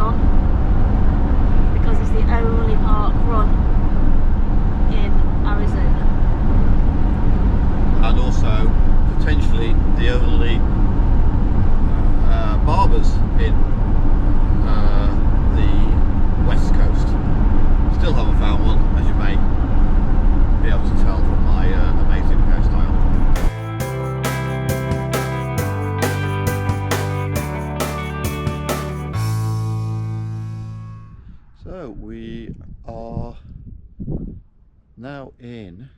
on because it's the only park run in Arizona. And also potentially the only barbers in the West Coast. Still haven't found one, as you may be able to tell from my amazing hairstyle. So we are now in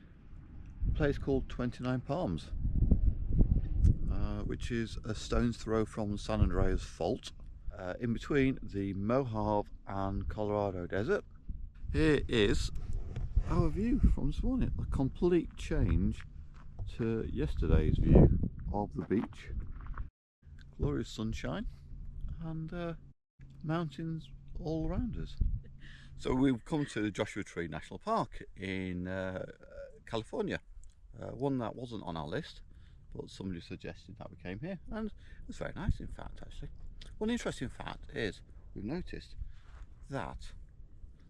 a place called 29 Palms, which is a stone's throw from San Andreas Fault, in between the Mojave and Colorado Desert. Here is our view from this morning, a complete change to yesterday's view of the beach. Glorious sunshine and mountains all around us. So we've come to the Joshua Tree National Park in California, one that wasn't on our list, but somebody suggested that we came here, and it was very nice in fact actually. One interesting fact is we've noticed that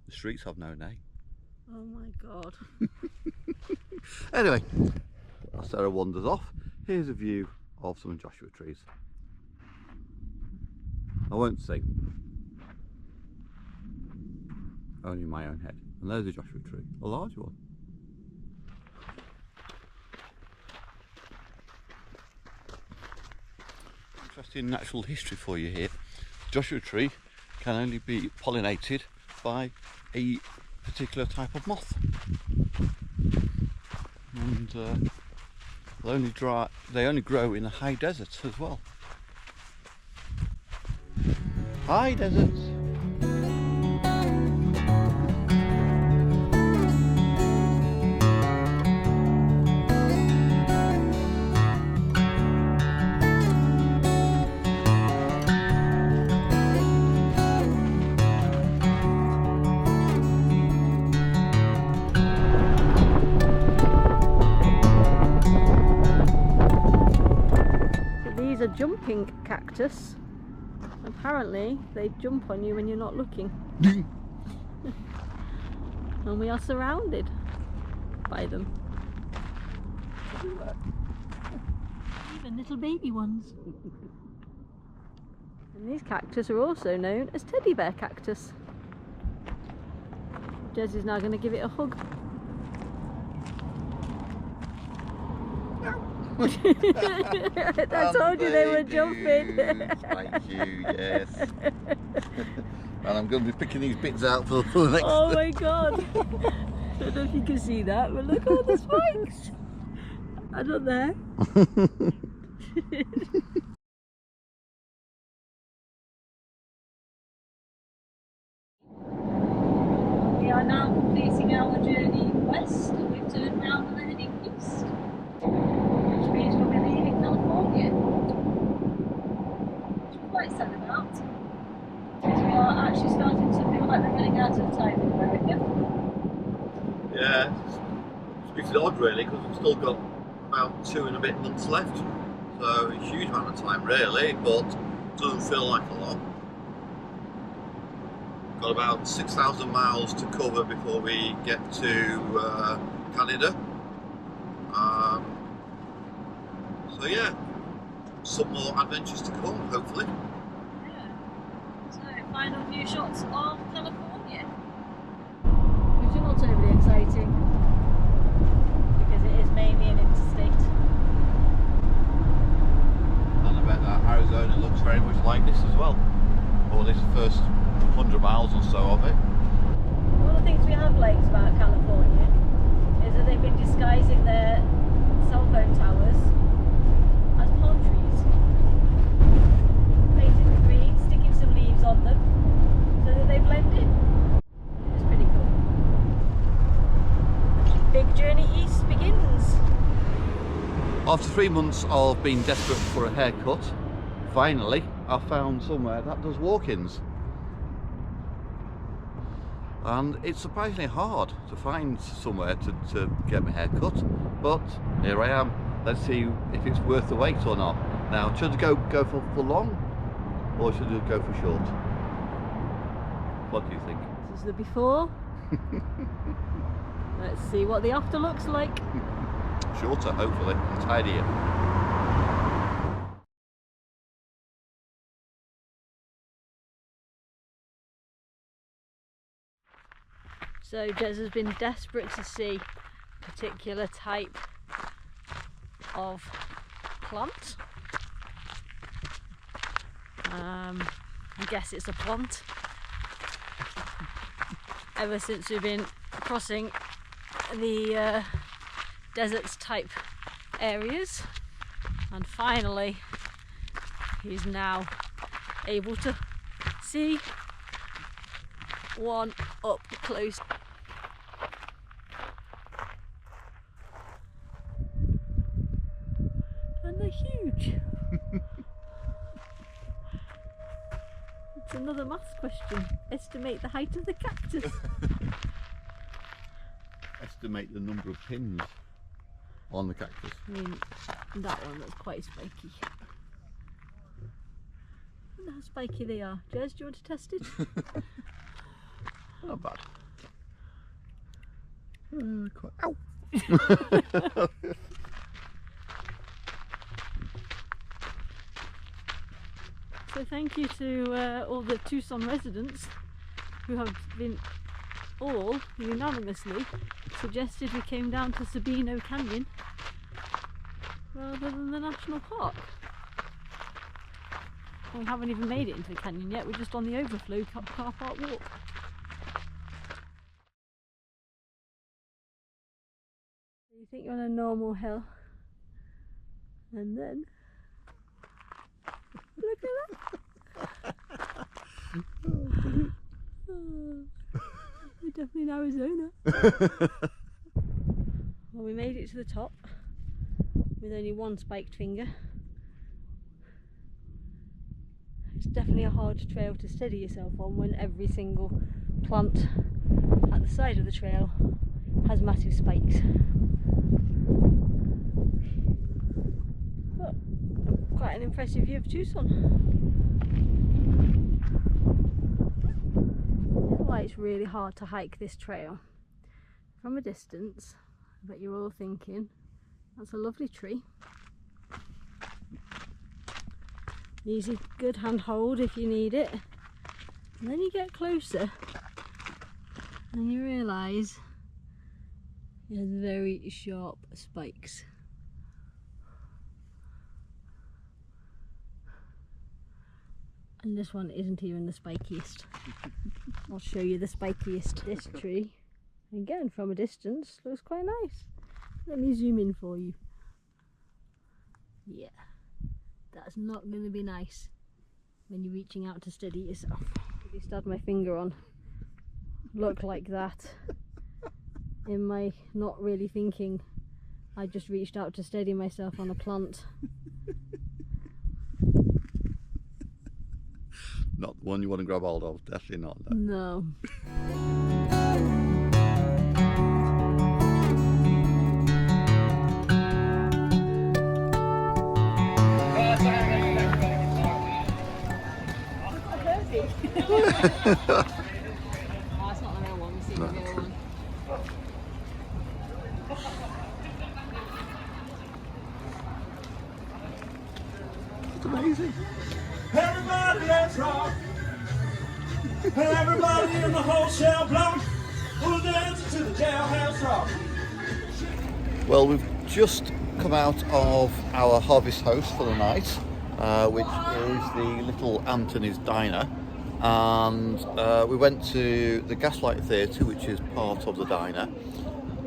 the streets have no name. Oh my god. Anyway, Sarah wanders off. Here's a view of some Joshua trees. I won't sing, only in my own head. And there's a Joshua tree, a large one. Interesting natural history for you here. Joshua tree can only be pollinated by a particular type of moth, and they only grow in the high deserts as well. High deserts. Jumping cactus. Apparently they jump on you when you're not looking. And we are surrounded by them. Even little baby ones. And these cactus are also known as teddy bear cactus. Hezzy's now going to give it a hug. I told you they were jumping. Thank you, yes. And I'm going to be picking these bits out for the next. Oh my god. I don't know if you can see that, but look at all the spikes. I don't know. We are now completing our journey west, and we've turned round and heading east. Which means we'll be leaving California, which we're quite sad about, because we are actually starting to feel like we're running out of time in America. Yeah, it's a bit odd really, because we've still got about 2 and a bit months left, so a huge amount of time really, but doesn't feel like a lot. Got about 6,000 miles to cover before we get to Canada. So yeah, some more adventures to come, hopefully. Yeah. So, final few shots of California. Which are not overly exciting, because it is mainly an interstate. And I bet that Arizona looks very much like this as well. Or this first 100 miles or so of it. One of the things we have liked about California is that they've been disguising their cell phone towers as palm trees. Painted them green, sticking some leaves on them so that they blend in. It's pretty cool. Big journey east begins. After 3 months of being desperate for a haircut, finally I found somewhere that does walk-ins. And it's surprisingly hard to find somewhere to get my hair cut, but here I am. Let's see if it's worth the wait or not. Now, should I go for long, or should I go for short? What do you think? This is the before. Let's see what the after looks like. Shorter, hopefully, and tidier. So Jez has been desperate to see a particular type of plant. I guess it's a plant. Ever since we've been crossing the deserts type areas, and finally he's now able to see one up close. And they're huge. It's another maths question. Estimate the height of the cactus. Estimate the number of pins on the cactus. I mean, that one looks quite spiky. I wonder how spiky they are. Jez, do you want to test it? Not bad. Ow! So thank you to all the Tucson residents who have been all unanimously suggested we came down to Sabino Canyon rather than the national park. We haven't even made it into the canyon yet, we're just on the overflow car park walk. You think you're on a normal hill, and then look at that! We're definitely in Arizona. Well, we made it to the top with only one spiked finger. It's definitely a hard trail to steady yourself on when every single plant at the side of the trail has massive spikes. But quite an impressive view of Tucson. Why it's really hard to hike this trail. From a distance, I bet you're all thinking, that's a lovely tree. Easy, good handhold if you need it. And then you get closer and you realise it has very sharp spikes. And this one isn't even the spikiest. I'll show you the spikiest. This tree, again from a distance, looks quite nice. Let me zoom in for you. Yeah, that's not going to be nice when you're reaching out to steady yourself. At least I had my finger on. Look like that. In my not really thinking, I just reached out to steady myself on a plant. Not the one you want to grab hold of, definitely not. No. Oh, it's not the real one, we've seen the real one. It's amazing. Everybody, let's rock. Everybody in the wholesale block will dance to the jailhouse rock. Well, we've just come out of our harvest house for the night, which is the Little Anthony's Diner, and we went to the Gaslight Theatre, which is part of the diner,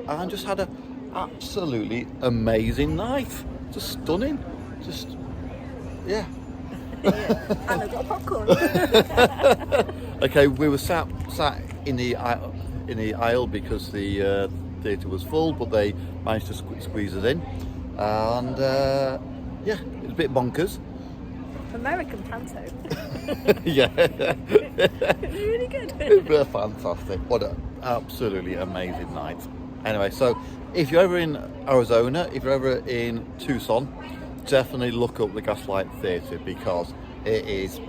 and just had an absolutely amazing night. Just stunning. Just, yeah. And I've got popcorn. Okay, we were sat in the aisle because the theatre was full, but they managed to squeeze us in, and yeah, it was a bit bonkers. American panto. Yeah. Really good. They're fantastic. What an absolutely amazing night. Anyway, so if you're ever in Arizona, if you're ever in Tucson, definitely look up the Gaslight Theatre because it is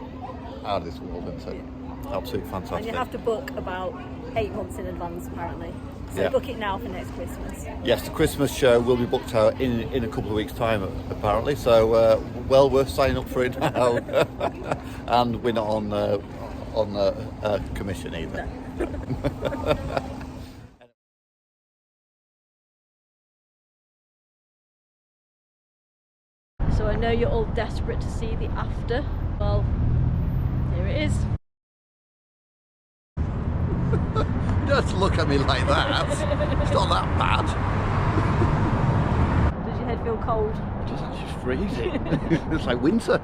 out of this world, isn't it? absolutely fantastic. And you have to book about 8 months in advance, apparently. So Yeah. book it now for next Christmas. Yes, the Christmas show will be booked out in a couple of weeks' time, apparently. So well worth signing up for it now. And we're not on commission either. So I know you're all desperate to see the after. Well, here it is. You don't have to look at me like that. It's not that bad. Does your head feel cold? It's just freezing. It's like winter.